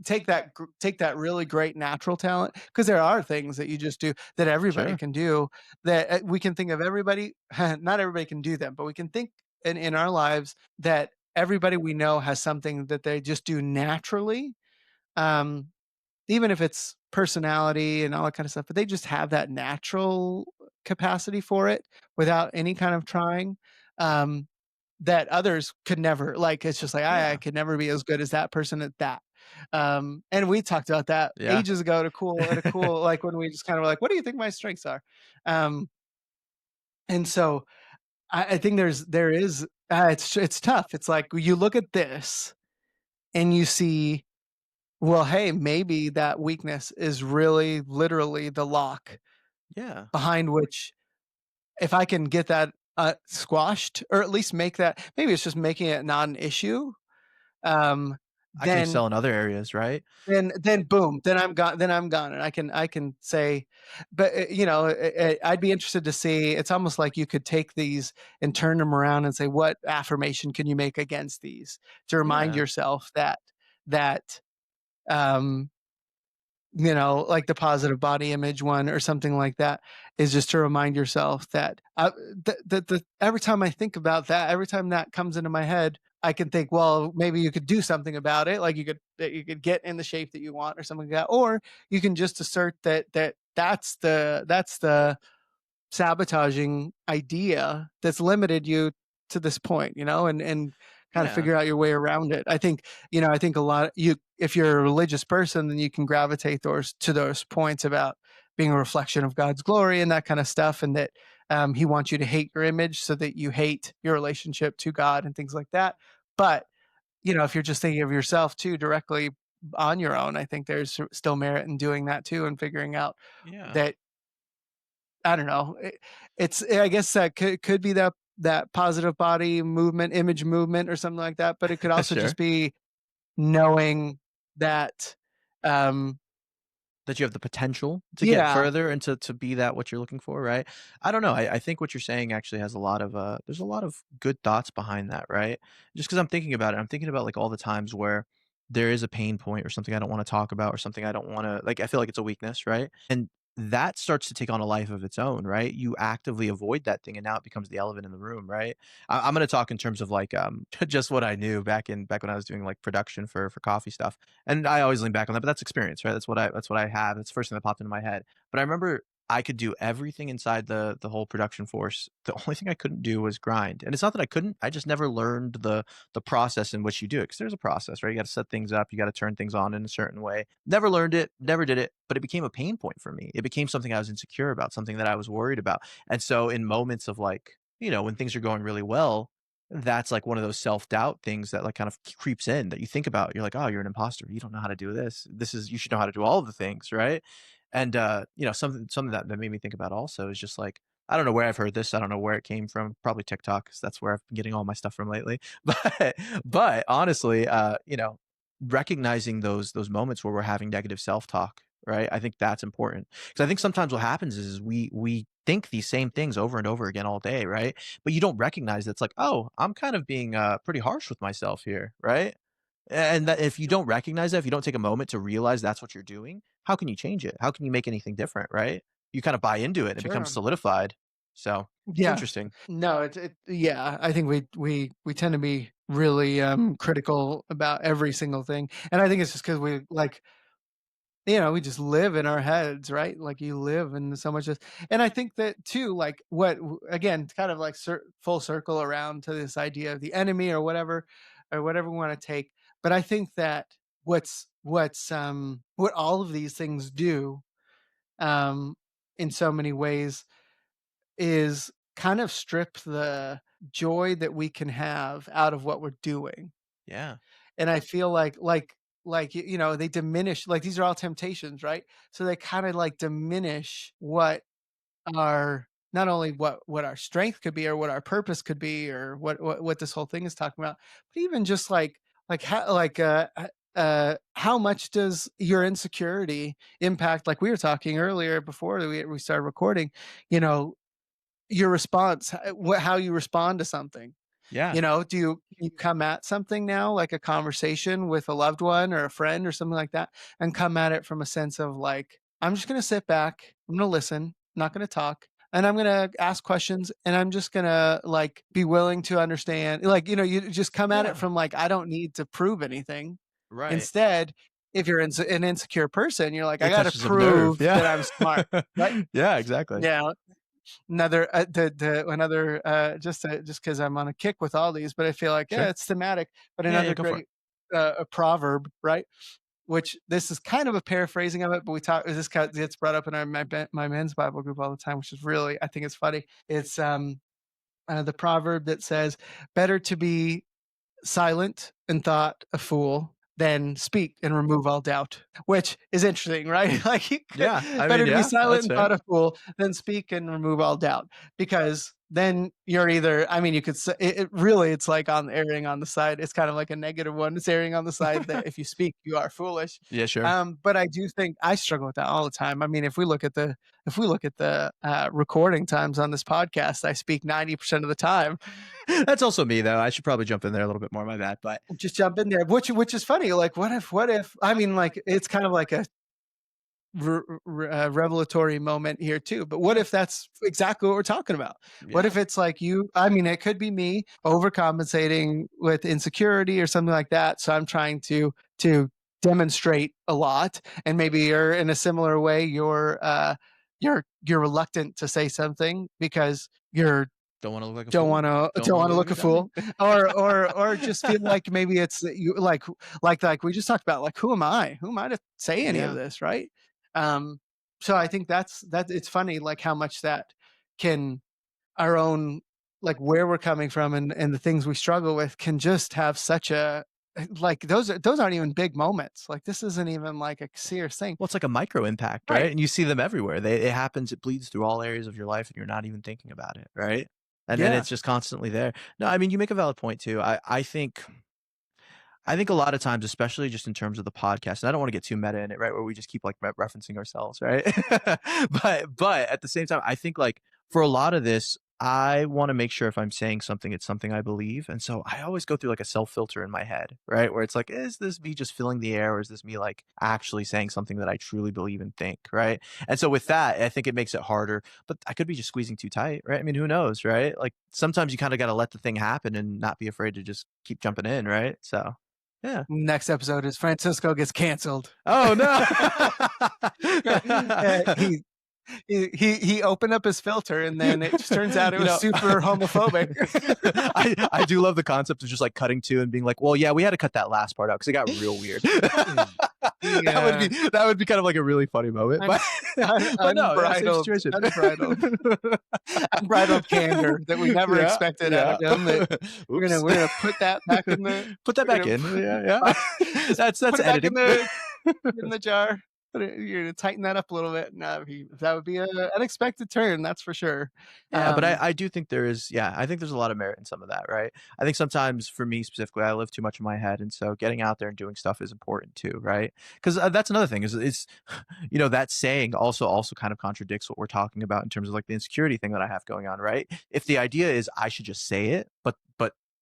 take that really great natural talent, because there are things that you just do that everybody Sure. can do, that, we can think of everybody not everybody can do them, but we can think in our lives that everybody we know has something that they just do naturally, um, even if it's personality and all that kind of stuff, but they just have that natural capacity for it without any kind of trying, um, that others could never, like, it's just like, I Yeah. could never be as good as that person at that. And we talked about that Yeah. ages ago at a cool, like, when we just kind of were like, what do you think my strengths are? Um, and so I think there is, it's tough. It's like you look at this and you see Well, hey, maybe that weakness is really literally the lock Yeah. behind which if I can get that, squashed or at least make that maybe it's just making it not an issue, um, I can then excel in other areas, right? then boom, then I'm gone, and I can say but, you know, I'd be interested to see it's almost like you could take these and turn them around and say, "What affirmation can you make against these?" To remind Yeah. yourself that, um you know, like the positive body image one or something like that is just to remind yourself that every time I think about that, every time that comes into my head, I can think, well, maybe you could do something about it. Like you could get in the shape that you want or something like that. Or you can just assert that's the sabotaging idea that's limited you to this point, you know, and kind of Yeah. figure out your way around it. I think, you know, I think a lot you if you're a religious person, then you can gravitate those points about being a reflection of God's glory and that kind of stuff, and that He wants you to hate your image so that you hate your relationship to God and things like that. But you know, if you're just thinking of yourself too directly on your own, I think there's still merit in doing that too and figuring out Yeah. that I don't know. It's I guess that could be that positive body movement, image movement, or something like that. But it could also Sure. just be knowing that, um, That you have the potential to get yeah, further and to be that what you're looking for, right? I don't know. I think what you're saying actually has a lot of there's a lot of good thoughts behind that, right? Just because I'm thinking about it, I'm thinking about like all the times where there is a pain point or something I don't want to talk about or something I don't want to like I feel like it's a weakness, right? And that starts to take on a life of its own, right? You actively avoid that thing and now it becomes the elephant in the room, right? I'm going to talk in terms of like just what I knew back when I was doing like production for coffee stuff, and I always lean back on that, but that's experience, right? That's what I have. That's the first thing that popped into my head. But I remember I could do everything inside the whole production force. The only thing I couldn't do was grind. And it's not that I couldn't, I just never learned the process in which you do it. Because there's a process, right? You got to set things up, you got to turn things on in a certain way. Never learned it, never did it, but it became a pain point for me. It became something I was insecure about, something that I was worried about. And so in moments of like, when things are going really well, that's like one of those self-doubt things that like kind of creeps in that you think about. You're like, "Oh, you're an imposter. You don't know how to do this. You should know how to do all of the things," right? And something that made me think about also is just like I don't know where I've heard this. I don't know where it came from. Probably TikTok, 'cause that's where I've been getting all my stuff from lately. But honestly, recognizing those moments where we're having negative self-talk, right? I think that's important. Because I think sometimes what happens is we think these same things over and over again all day, right? But you don't recognize that it's like, "Oh, I'm kind of being, pretty harsh with myself here," right? And that if you don't recognize that, if you don't take a moment to realize that's what you're doing, how can you change it? How can you make anything different, right? You kinda buy into it, and it becomes sure, solidified. So, it's yeah. interesting. No, yeah. I think we tend to be really critical about every single thing, and I think it's just because we like you know, we just live in our heads, right? Like you live in so much of and I think that too, like again, kind of like full circle around to this idea of the enemy or whatever we want to take. But I think that what all of these things do, um, in so many ways is kind of strip the joy that we can have out of what we're doing. Yeah. And I feel you know, they diminish like, these are all temptations, right? So they kinda, like, diminish what our not only what our strength could be or what our purpose could be or what this whole thing is talking about, but even just, how much does your insecurity impact like we were talking earlier before we started recording, you know, your response, how you respond to something. Yeah. You know, can you come at something now, like a conversation with a loved one or a friend or something like that, and come at it from a sense of like, I'm just gonna sit back, I'm gonna listen, I'm not gonna talk, and I'm gonna ask questions, and I'm just gonna like be willing to understand. Like, you know, you just come at it Yeah. from like, I don't need to prove anything. Right. Instead, if you're an insecure person, you're like, I It gotta touches a nerve. prove Yeah. that I'm smart, right? Yeah, exactly. Yeah. Another the another just because I'm on a kick with all these, but I feel like yeah, Sure. it's thematic. But Yeah, yeah, another go for it. great a proverb, right? Which this is kind of a paraphrasing of it, but we talk. Gets brought up in my men's Bible group all the time, which is really I think it's funny. It's the proverb that says, "Better to be silent and thought a fool then speak and remove all doubt, which is interesting, right? Like, Yeah, I mean, better to be yeah, silent that's and fair. thought a fool than speak and remove all doubt, because then you're either, I mean, you could say it really, it's like on erring on the side, it's kind of like a negative one. It's erring on the side that if you speak, you are foolish. Yeah, sure. But I do think I struggle with that all the time. I mean, if we look at the recording times on this podcast, I speak 90% of the time. That's also me though. I should probably jump in there a little bit more. My bad, but Just jump in there, which is funny. Like, what if? I mean, like, it's kind of like a revelatory moment here too. But what if that's exactly what we're talking about? What yeah. if it's like you? I mean, it could be me overcompensating with insecurity or something like that. So I'm trying to demonstrate a lot, and maybe you're in a similar way. You're reluctant to say something because you're Don't want to look like a don't fool. want to Don't don't want want to to look look like a a fool, dummy. or just feel like maybe it's you, like we just talked about, like, who am I to say any of Yeah. this, right? um so I think that it's funny, like, how much that can, our own, like, where we're coming from, and the things we struggle with can just have such a, like, those aren't even big moments, like, this isn't even like a serious thing, Well, it's like a micro impact, right? right? And you see them everywhere. It happens, it bleeds through all areas of your life and you're not even thinking about it, right? And Yeah. it's just constantly there. No, I mean, you make a valid point too. I think a lot of times, especially just in terms of the podcast, and I don't want to get too meta in it, right? Where we just keep like referencing ourselves, right? But at the same time, I think like for a lot of this, I want to make sure if I'm saying something, it's something I believe. And so I always go through like a self filter in my head, right? Where it's like, is this me just filling the air, or is this me like actually saying something that I truly believe and think, right? And so with that, I think it makes it harder. But I could be just squeezing too tight, right? I mean, who knows, right? Like sometimes you kind of got to let the thing happen and not be afraid to just keep jumping in, right? So. Yeah. Next episode is Francisco gets canceled. Oh, no. uh, he he opened up his filter, and then it just turns out it You was know, super homophobic. I do love the concept of just, like, cutting to and being like, "Well, yeah, we had to cut that last part out because it got real weird." Yeah, That would be kind of like a really funny moment, un, but no, yeah, same unbridled, situation. unbridled candor that we never Yeah, expected out yeah. of him. That we're gonna Oops. we're gonna put that back in the Put that we're back gonna in. Yeah, yeah. just That's put it back editing. in the jar. You're gonna tighten that up a little bit. No, that would be an unexpected turn, that's for sure. Yeah, but Um, I do think there is, yeah, I think there's a lot of merit in some of that, right? I think sometimes for me specifically, I live too much in my head, and so getting out there and doing stuff is important too, right? Because that's another thing is that saying also kind of contradicts what we're talking about in terms of like the insecurity thing that I have going on, right? If the idea is I should just say it, but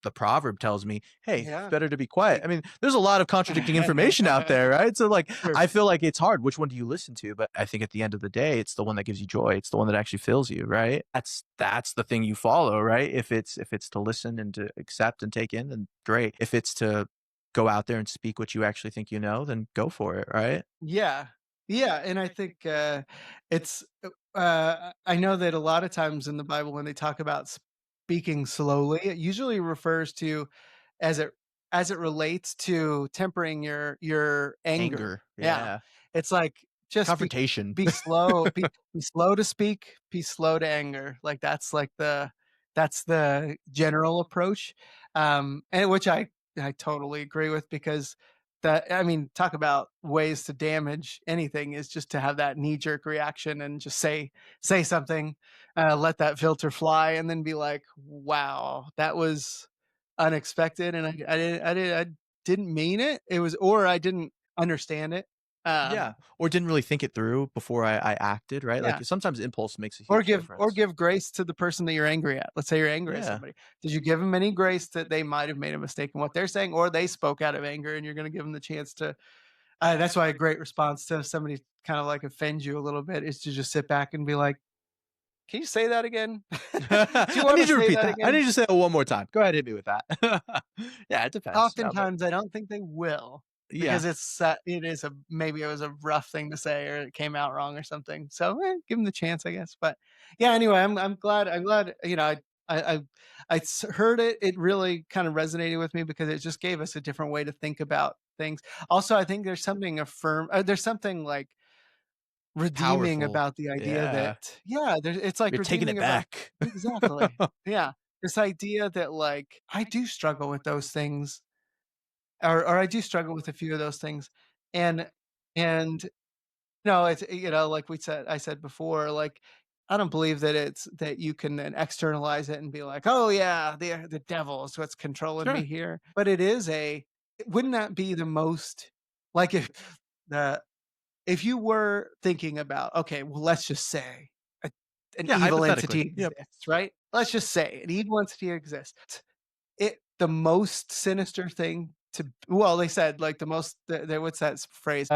the proverb tells me, hey, it's yeah. better to be quiet. I mean, there's a lot of contradicting information out there, right? So like Sure. I feel like it's hard. Which one do you listen to? But I think at the end of the day, it's the one that gives you joy. It's the one that actually fills you, right? That's the thing you follow, right? If it's to listen and to accept and take in, then great. If it's to go out there and speak what you actually think you know, then go for it, right? Yeah. Yeah, and I think, it's, I know that a lot of times in the Bible when they talk about speaking slowly, it usually refers to, as it relates to tempering your anger. Anger. Yeah. Yeah. It's like, just Confrontation. be slow, be slow to speak, be slow to anger. Like, that's the general approach, and which I totally agree with, because that, I mean, talk about ways to damage anything, is just to have that knee jerk reaction and just say something, let that filter fly, and then be like, "Wow, that was unexpected," and I didn't mean it. It was, or I didn't understand it. Yeah. Um, Or didn't really think it through before I acted, right? Like yeah. sometimes impulse makes a Or huge give difference. grace to the person that you're angry at. Let's say you're angry at Yeah. somebody. Did you give them any grace that they might have made a mistake in what they're saying, or they spoke out of anger, and you're gonna give them the chance to, that's why a great response to somebody kind of like offends you a little bit is to just sit back and be like, "Can you say that again? Do you I wanna need you to say repeat that that. I need again?" you to say it one more time. Go ahead, hit me with that. Yeah, it depends. No, but Oftentimes, I don't think they will, yeah. because it is a, maybe it was a rough thing to say, or it came out wrong or something. So, give them the chance, I guess. But yeah, anyway, I'm glad, heard it. It really kind of resonated with me because it just gave us a different way to think about things. Also, I think there's something like redeeming Powerful. about the idea Yeah. that, yeah, it's like You're taking redeeming it about, back. exactly. Yeah. This idea that, like, I do struggle with those things, or I do struggle with a few of those things. And and no, it's like I said before, like I don't believe that it's that you can then externalize it and be like, "Oh yeah, the devil is what's controlling me Sure. here." But it is a wouldn't that be the most like the if you were thinking about, okay, well, let's just say a, an Yeah, evil entity hypothetically. Yep. exists, right? Let's just say an evil entity exists. It the most sinister thing to well, they said like what's that phrase?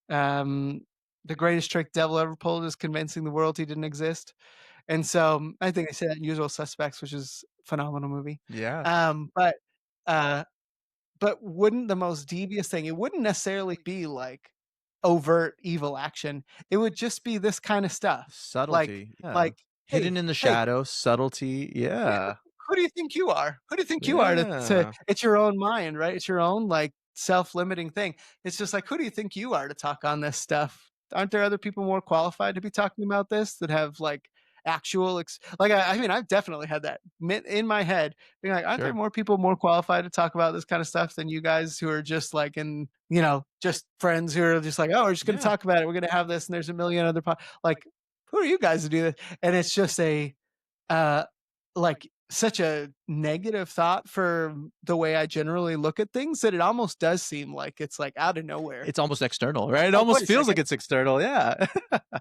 Um, the greatest trick devil ever pulled is convincing the world he didn't exist. And so I think I said that in Usual Suspects, which is a phenomenal movie. Yeah. Um, but uh, but wouldn't the most devious thing it wouldn't necessarily be, like, overt evil action. It would just be this kinda stuff. Subtlety. Yeah. Like, Hidden "Hey, in the hey, shadow, subtlety. yeah, Yeah. who do you think you are? Who do you think you are to Yeah. it's your own mind, right? It's your own, like, self-limiting thing. It's just like, who do you think you are to talk on this stuff? Aren't there other people more qualified to be talking about this that have, like, actual like, I mean, I've definitely had that in my head, being like, "Aren't there Sure. more people more qualified to talk about this kinda stuff than you guys who are just, like, just friends who are just like, 'Oh, we're just gonna Yeah. talk about it. We're gonna have this, and there's a million other like, who are you guys to do this?'" And it's just uh, such a negative thought for the way I generally look at things that it almost does seem like it's, like, out of nowhere. It's almost external, right? It Like, "Wait almost a feels like second, it's external. Yeah.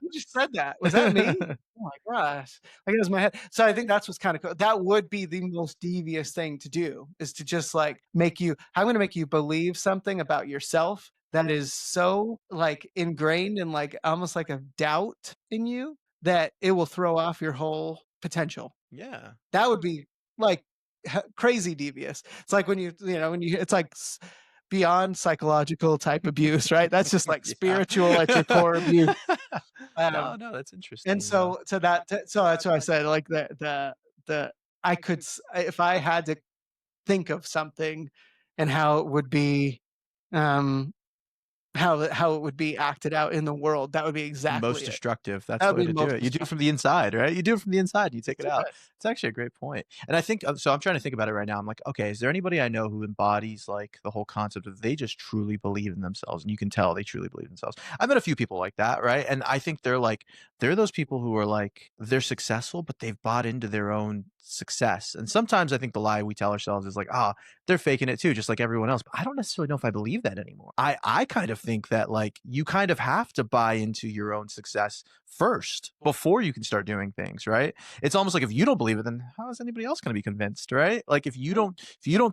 who just said that? Was that me? Oh my gosh." Like, it was my head. So I think that's what's kinda cool. That would be the most devious thing to do, is to just, like, I'm gonna make you believe something about yourself that is so, like, ingrained in, like, almost like a doubt in you that it will throw off your whole potential. Yeah. That would be, like, crazy devious. It's like when when you it's like beyond psychological type abuse, right? That's just like Yeah. spiritual at your core abuse. No, Um, no, that's and interesting. so that's why I said, like, the I could if I had to think of something and how it would be, um, how it would be acted out in the world, that would be Most exactly it. destructive. That's That the would way be to do most it. You do it from destructive. the inside, right? You do it from the inside, you take it Do out. it. It's actually a great point. And I think so I'm trying to think about it right now. I'm like, okay, is there anybody I know who embodies like the whole concept of they just truly believe in themselves and you can tell they truly believe in themselves. I've met a few people like that, right? And I think they're those people who are like they're successful, but they've bought into their own success. And sometimes I think the lie we tell ourselves is like, ah, they're faking it too, just like everyone else. But I don't necessarily know if I believe that anymore. I kind of think that like you kind of have to buy into your own success first before you can start doing things, right? It's almost like if you don't believe it, then how is anybody else going to be convinced, right? Like if you don't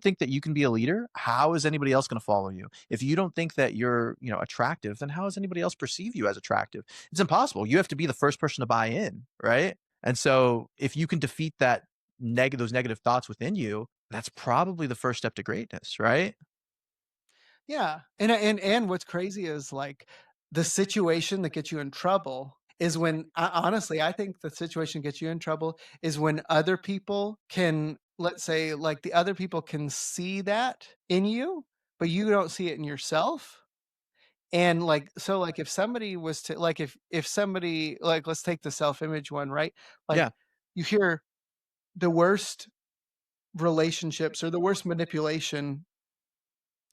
think that you can be a leader, how is anybody else going to follow you? If you don't think that you're, attractive, then how does anybody else perceive you as attractive? It's impossible. You have to be the first person to buy in, right? And so if you can defeat those negative thoughts within you, that's probably the first step to greatness, right? Yeah, and what's crazy is, like, the situation that gets you in trouble is when honestly, I think the situation gets you in trouble is when other people can let's say, like, the other people can see that in you, but you don't see it in yourself, and, like so, like, if somebody was to like, if somebody like, let's take the self-image one, right? Like, Yeah. you hear the worst relationships or the worst manipulation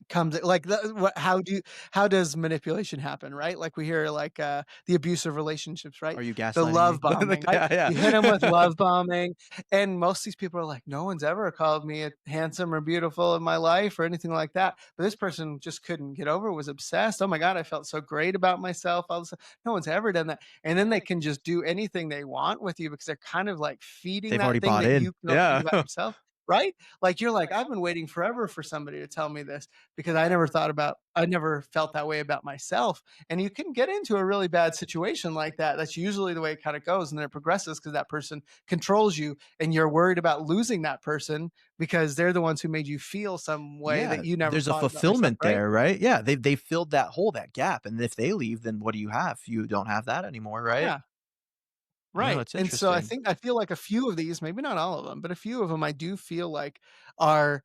comes like, what how does manipulation happen, right? Like, we hear, like, the abusive relationships, right? Are you The gaslighting me? love bombing, Like, right? yeah, You hit them with yeah. love bombing, and most of these people are like, "No one's ever called me a handsome or beautiful in my life or anything like that," but this person just couldn't get over it, was obsessed, "Oh my god, I felt so great about myself, all this no one's ever done that," and then they can just do anything they want with you because they're kind of, like, feeding They've that already thing bought that in. you don't think Yeah. about yourself, right? Like, you're like, "I've been waiting forever for somebody to tell me this," because I never felt that way about myself. And you can get into a really bad situation like that. That's usually the way it kind of goes. And then it progresses because that person controls you and you're worried about losing that person because they're the ones who made you feel some way that Yeah, you never there's a thought about yourself, fulfillment right? there, right? Yeah, they filled that hole, that gap, and if they leave, then what do you have? You don't have that anymore, right? Yeah. No, Right. it's And so interesting. I feel like a few of these, maybe not all of them, but a few of them I do feel like are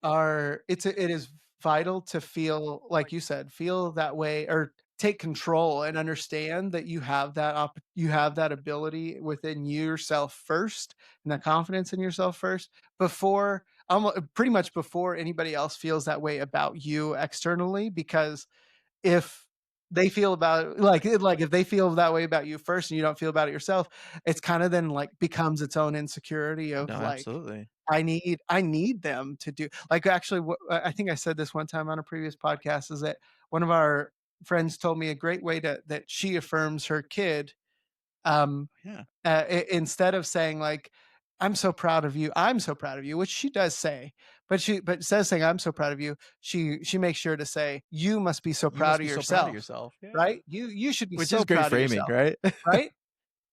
it is vital to feel like you said, feel that way or take control and understand that you have that ability within yourself first and that confidence in yourself first before pretty much before anybody else feels that way about you externally, because if they feel about like if they feel that way about you first and you don't feel about it yourself, it's kind of then like becomes its own insecurity No, of like, absolutely. I need them to do like actually I think I said this one time on a previous podcast is that one of our friends told me a great way to that she affirms her kid, um Yeah. instead of saying like, I'm so proud of you," which she does say, but instead of saying, "I'm so proud of you," she makes sure to say, "You must be so You proud must of be so proud of yourself," yourself. Yeah. right? You should be Which so is great proud of framing, yourself, right? right?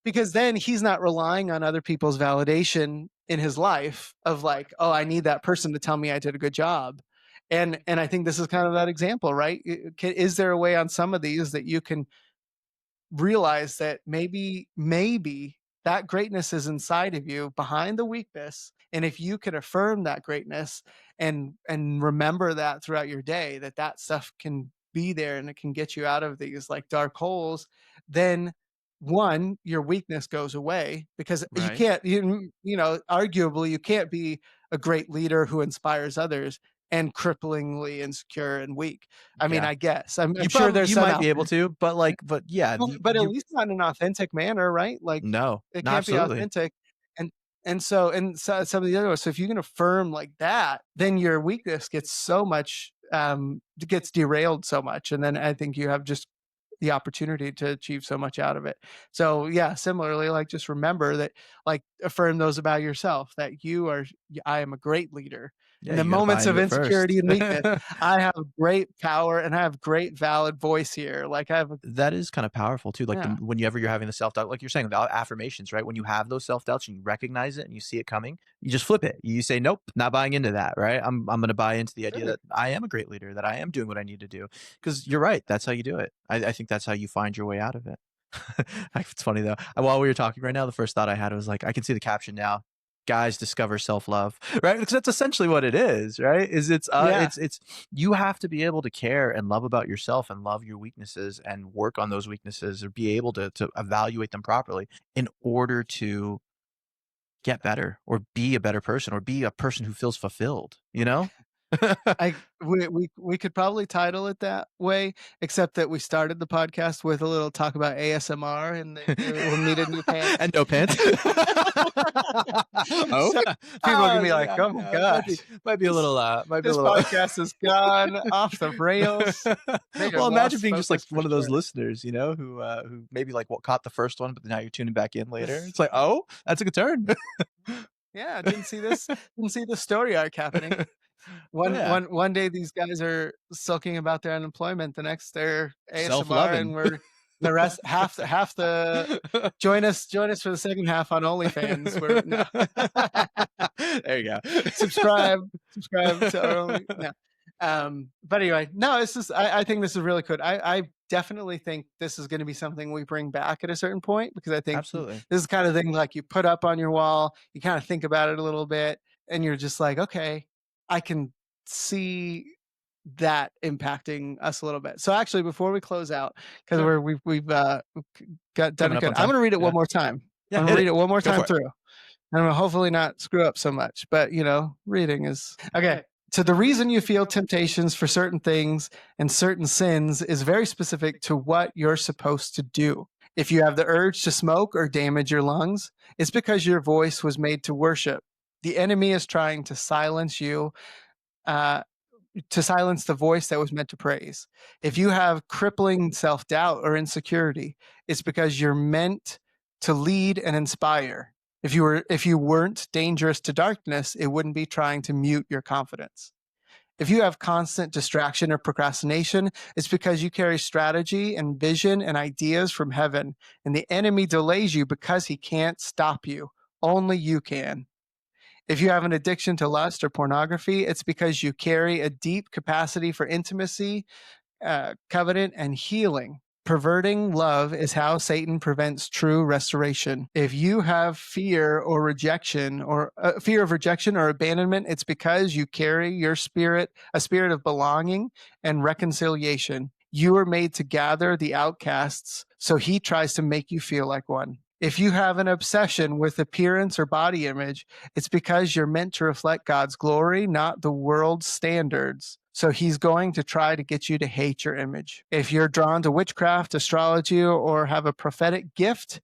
Because then he's not relying on other people's validation in his life of like, "Oh, I need that person to tell me I did a good job." And I think this is kind of that example, right? Is there a way on some of these that you can realize that maybe that greatness is inside of you behind the weakness, and if you could affirm that greatness and remember that throughout your day, that that stuff can be there and it can get you out of these like dark holes, then one, your weakness goes away, because you Right. can't you know arguably you can't be a great leader who inspires others and cripplingly insecure and weak. I mean, Yeah. I guess I'm sure there's You some might out be able there. to, but like, but yeah, But at you least not in an authentic manner, right? Like, no, it no, can't be absolutely. authentic, and so some of the other ones, so if you can affirm like that, then your weakness gets so much, gets derailed so much, and then I think you have just the opportunity to achieve so much out of it. So, yeah, similarly, like, just remember that, like, affirm those about yourself, that I am a great leader. Yeah, In the you got to buy moments of into it insecurity first. and weakness, I have great power and I have great valid voice here. Like, I have a That is kind of powerful too. Like yeah. whenever you're having the self doubt, like you're saying about affirmations, right? When you have those self doubts and you recognize it and you see it coming, you just flip it. You say, "Nope, not buying into that." Right? I'm going to buy into the idea Sure. that I am a great leader, that I am doing what I need to do. Because you're right. That's how you do it. I think that's how you find your way out of it. It's funny though. While we were talking right now, the first thought I had was like, I can see the caption now. Guys discover self love, right? Because that's essentially what it is, right? Yeah. It's you have to be able to care and love about yourself and love your weaknesses and work on those weaknesses or be able to evaluate them properly in order to get better or be a better person or be a person who feels fulfilled, you know? We could probably title it that way, except that we started the podcast with a little talk about ASMR and that we'll need a new pants. And no pants. Oh, So people are gonna be like, yeah, "Oh my yeah, gosh, might be a this little, might be a this little. podcast has gone off the rails." They have Well, imagine lost being just like focus for one of those sure. listeners, you know, who maybe like what caught the first one, but now you're tuning back in later. It's like, oh, that's a good turn. Yeah, didn't see the story arc happening. Well, yeah, One day these guys are sulking about their unemployment, the next they're self ASMR, and loving. we're the rest half the join us for the second half on OnlyFans. We're no. There you subscribe go. subscribe to our only no. But anyway, no, it's just I think this is really good. I definitely think this is going to be something we bring back at a certain point, because I think Absolutely. this is the kind of thing like you put up on your wall, you kind of think about it a little bit, and you're just like, okay, I can see that impacting us a little bit. So actually, before we close out, because Sure. we've got done Coming it up good, on I'm time. going to read it Yeah. one more time. Yeah. I'm going to Hit read it. it one more Go time for it. through. I'm gonna hopefully not screw up so much, but reading is okay. So the reason you feel temptations for certain things and certain sins is very specific to what you're supposed to do. If you have the urge to smoke or damage your lungs, it's because your voice was made to worship. The enemy is trying uh, to silence the voice that was meant to praise. If you have crippling self doubt or insecurity, it's because you're meant to lead and inspire. If you weren't dangerous to darkness, it wouldn't be trying to mute your confidence. If you have constant distraction or procrastination, it's because you carry strategy and vision and ideas from heaven, and the enemy delays you because he can't stop you. Only you can. If you have an addiction to lust or pornography, it's because you carry a deep capacity for intimacy, covenant, and healing. Perverting love is how Satan prevents true restoration. If you have fear of rejection or abandonment, it's because you carry a spirit of belonging and reconciliation. You are made to gather the outcasts, so he tries to make you feel like one. If you have an obsession with appearance or body image, it's because you're meant to reflect God's glory, not the world's standards. So he's going to try to get you to hate your image. If you're drawn to witchcraft, astrology, or have a prophetic gift,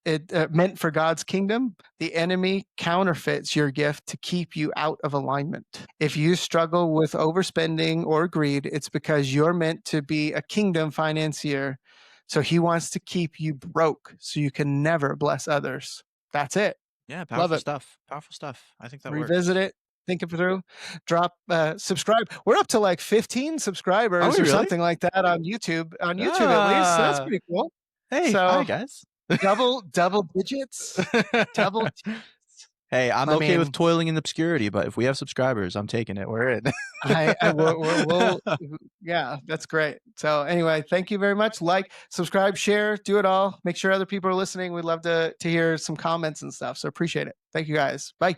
it meant for God's kingdom, the enemy counterfeits your gift to keep you out of alignment. If you struggle with overspending or greed, it's because you're meant to be a kingdom financier. So he wants to keep you broke so you can never bless others. That's it. Yeah, Love powerful it. stuff. Powerful stuff. I think that Revisit works. it. Think it through. Drop, subscribe. We're up to like 15 Are subscribers we or really? something like that on YouTube. On YouTube, at least. So that's Ah, pretty cool. hey, hi So guys. double digits, double digits. Hey, I'm I okay with mean, toiling in obscurity, but if we have subscribers, I'm taking it. We're in. I we'll yeah, that's great. So anyway, thank you very much. Like, subscribe, share, do it all. Make sure other people are listening. We'd love to hear some comments and stuff. So appreciate it. Thank you guys. Bye.